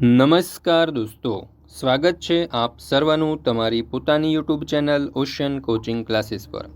નમસ્કાર દોસ્તો, સ્વાગત છે આપ સર્વનું તમારી પોતાની YouTube channel ocean coaching classes પર।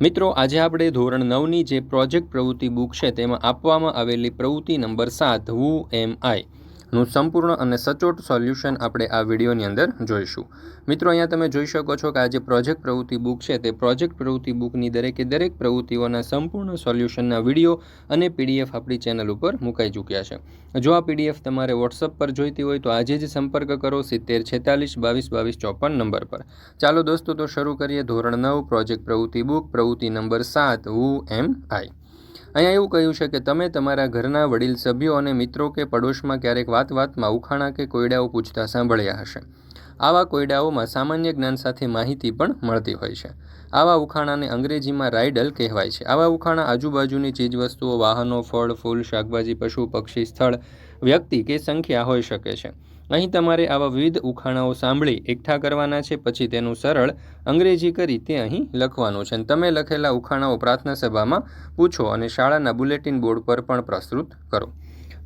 મિત્રો, આજે આપણે ધોરણ 9ની જે પ્રોજેક્ટ પ્રવૃત્તિ બુક છે તેમાં આપવામાં આવેલી પ્રવૃત્તિ નંબર 7 હુ એમ આઈ નું સંપૂર્ણ અને સચોટ સોલ્યુશન આપણે આ વિડીયોની અંદર જોઈશું। મિત્રો, અહીંયા તમે જોઈ શકો છો કે આ જે પ્રોજેક્ટ પ્રવૃત્તિ બુક છે તે પ્રોજેક્ટ પ્રવૃત્તિ બુકની દરેકે દરેક પ્રવૃત્તિઓના સંપૂર્ણ સોલ્યુશનના વિડીયો અને પીડીએફ આપણી ચેનલ ઉપર મુકાઈ ચૂક્યા છે। જો આ પીડીએફ તમારે વોટ્સઅપ પર જોઈતી હોય તો આજે જ સંપર્ક કરો 7046222254 નંબર પર। ચાલો દોસ્તો, તો શરૂ કરીએ ધોરણ 9 પ્રોજેક્ટ પ્રવૃત્તિ બુક પ્રવૃત્તિ નંબર 7 હુ એમ આઈ। અહીંયા એવું કહ્યું છે કે તમે તમારા ઘરના વડીલ સભ્યો અને મિત્રો કે પડોશમાં ક્યારેક વાતમાં ઉખાણા કે કોયડાઓ પૂછતા સાંભળ્યા હશે। આવા કોયડાઓમાં સામાન્ય જ્ઞાન સાથે માહિતી પણ મળતી હોય છે। આવા ઉખાણાને અંગ્રેજીમાં રાઇડલ કહેવાય છે। આવા ઉખાણા આજુબાજુની ચીજવસ્તુઓ, વાહનો, ફળ, ફૂલ, શાકભાજી, પશુ, પક્ષી, સ્થળ, વ્યક્તિ કે સંખ્યા હોઈ શકે છે। અહીં તમારે આવા વિવિધ ઉખાણાઓ સાંભળી એકઠા કરવાના છે, પછી તેનું સરળ અંગ્રેજી કરી તે અહીં લખવાનું છે। તમે લખેલા ઉખાણાઓ પ્રાર્થના સભામાં પૂછો અને શાળાના બુલેટિન બોર્ડ પર પણ પ્રસ્તુત કરો।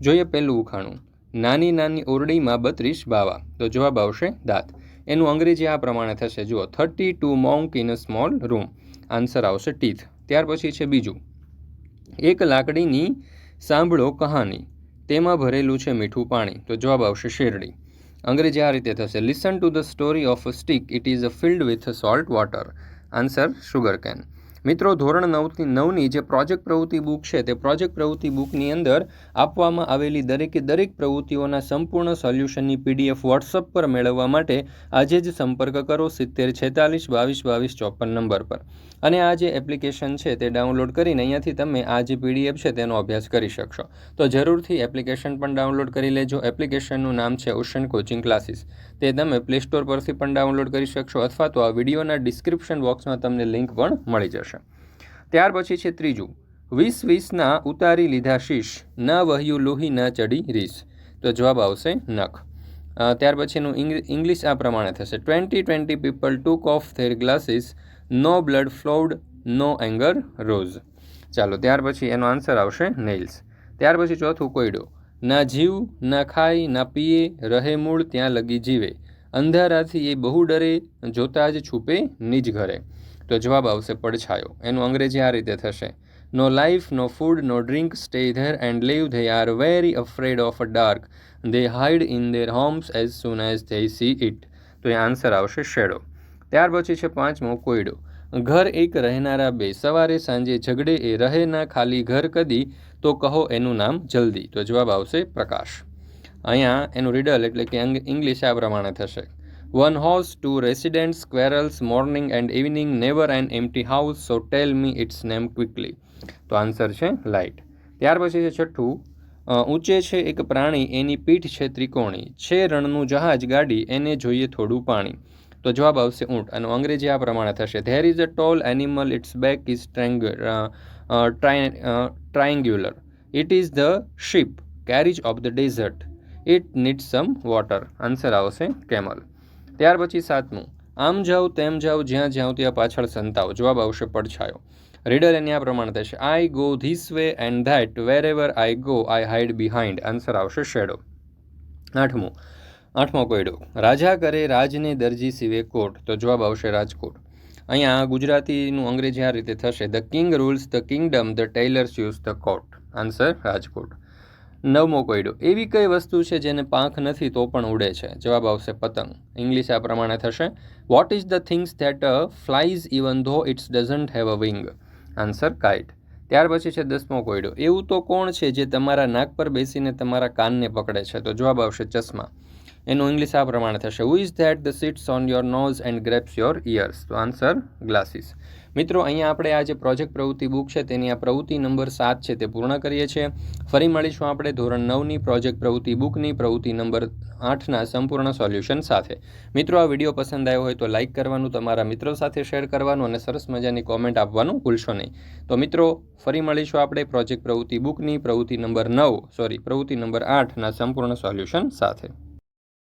જોઈએ પહેલું ઉખાણું, નાની નાની ઓરડીમાં 32 બાવા। તો જવાબ આવશે દાંત। એનું અંગ્રેજી આ પ્રમાણે થશે, જુઓ, 32 monk in a small room. Answer આવશે ટીથ। ત્યાર પછી છે બીજું, એક લાકડીની સાંભળો કહાની, તેમાં ભરેલું છે મીઠું પાણી। તો જવાબ આવશે શેરડી। અંગ્રેજી આ રીતે થશે, listen to the story of a stick, it is field with salt water. Answer sugar can. મિત્રો, ધોરણ 9ની જે પ્રોજેક્ટ પ્રવૃત્તિ બુક છે તે પ્રોજેક્ટ પ્રવૃત્તિ બુકની અંદર આપવામાં આવેલી દરેકે દરેક પ્રવૃત્તિઓના સંપૂર્ણ સોલ્યુશનની પીડીએફ વોટ્સઅપ પર મેળવવા માટે આજે જ સંપર્ક કરો 7046222254 નંબર પર। અને આ જે એપ્લિકેશન છે તે ડાઉનલોડ કરીને અહીંયાથી તમે આ જે પીડીએફ છે તેનો અભ્યાસ કરી શકશો। તો જરૂરથી એપ્લિકેશન પણ ડાઉનલોડ કરી લેજો। એપ્લિકેશનનું નામ છે ઓશિયન કોચિંગ ક્લાસીસ। તે તમે પ્લે સ્ટોર પરથી પણ ડાઉનલોડ કરી શકશો અથવા તો આ વિડીયોના ડિસ્ક્રિપ્શન બોક્સમાં તમને લિંક પણ મળી જશે। ત્યાર પછી છે ત્રીજું, 20 ઉતારી લીધા શીશ, ના વહ્યું લોહી ના ચડી રીસ। તો જવાબ આવશે નખ। ત્યાર પછીનું ઇંગ્લિશ આ પ્રમાણે થશે, 20 people took off their glasses, no blood flowed, no anger rose. ચાલો, ત્યાર પછી એનો આન્સર આવશે નેઇલ્સ। ત્યાર પછી ચોથું કોયડો, ના જીવ ના ખાય ના પીએ, રહે મૂળ ત્યાં લગી જીવે, અંધારાથી એ બહુ ડરે, જોતા જ છૂપે નિજ ઘરે। તો જવાબ આવશે પડછાયો। એનું અંગ્રેજી આ રીતે થશે, no life no food no drink, stay there and leave, they are very afraid of a dark, they hide in their homes as soon as they see it. તો એ આન્સર આવશે શેડો। ત્યાર પછી છે પાંચમો કોયડો, ઘર એક રહેનારા બે, સવારે સાંજે ઝઘડે એ, રહે ના ખાલી ઘર કદી, તો કહો એનું નામ જલ્દી। તો જવાબ આવશે પ્રકાશ। અહીંયા એનું રીડલ એટલે કે ઇંગ્લિશ આ પ્રમાણે થશે, one horse, two residents, squirrels, morning and evening, never an empty house, so tell me its name quickly. તો આન્સર છે લાઇટ। ત્યાર પછી છે છઠ્ઠું, ઊંચે છે એક પ્રાણી, એની પીઠ છે ત્રિકોણી, છે રણનું જહાજ ગાડી, એને જોઈએ થોડું પાણી। તો જવાબ આવશે ઊંટ। અને અંગ્રેજી આ પ્રમાણે થશે, there is a tall animal, its back is triangular, it is the ship, carriage of the desert, it needs some water. Answer આવશે કેમલ। ત્યાર પછી સાતમું, આમ જાઓ તેમ જાઓ, જ્યાં જાઓ ત્યાં પાછળ સંતાવ। જવાબ આવશે પડછાયો। રીડર એની આ પ્રમાણે થશે, I go this way and that, wherever I go I hide behind. Answer આવશે શેડો। આઠમો કોયડો, રાજા કરે રાજને, દરજી સીવે કોટ। તો જવાબ આવશે રાજકોટ। અહીંયા ગુજરાતીનું અંગ્રેજી આ રીતે થશે, the king rules the kingdom, the tailors use the coat. Answer Rajkot. નવમો કોયડો, એવી કઈ વસ્તુ છે જેને પાંખ નથી તો પણ ઉડે છે। જવાબ આવશે પતંગ। ઇંગ્લિશ આ પ્રમાણે થશે, what is the things that flies even though its doesn't have a wing. Answer kite. ત્યાર પછી છે 10મો કોયડો, એવું તો કોણ છે જે તમારા નાક પર બેસીને તમારા કાનને પકડે છે। તો જવાબ આવશે ચશ્મા। એનું ઇંગ્લિશ આ પ્રમાણે થશે, who is that the sits on your nose and grapes your ears. તો આન્સર ગ્લાસીસ। મિત્રો, અહીંયા આપણે આ જે પ્રોજેક્ટ પ્રવૃત્તિ બુક છે તેની આ પ્રવૃત્તિ નંબર 7 છે તે પૂર્ણ કરીએ છીએ। ફરી મળીશું આપણે ધોરણ 9ની પ્રોજેક્ટ પ્રવૃત્તિ બુકની પ્રવૃત્તિ નંબર 8ના સંપૂર્ણ સોલ્યુશન સાથે। મિત્રો, આ વિડીયો પસંદ આવ્યો હોય તો લાઇક કરવાનું, તમારા મિત્રો સાથે શેર કરવાનું અને સરસ મજાની કોમેન્ટ આપવાનું ભૂલશો નહીં। તો મિત્રો, ફરી મળીશું આપણે પ્રોજેક્ટ પ્રવૃત્તિ બુકની પ્રવૃત્તિ નંબર 8ના સંપૂર્ણ સોલ્યુશન સાથે।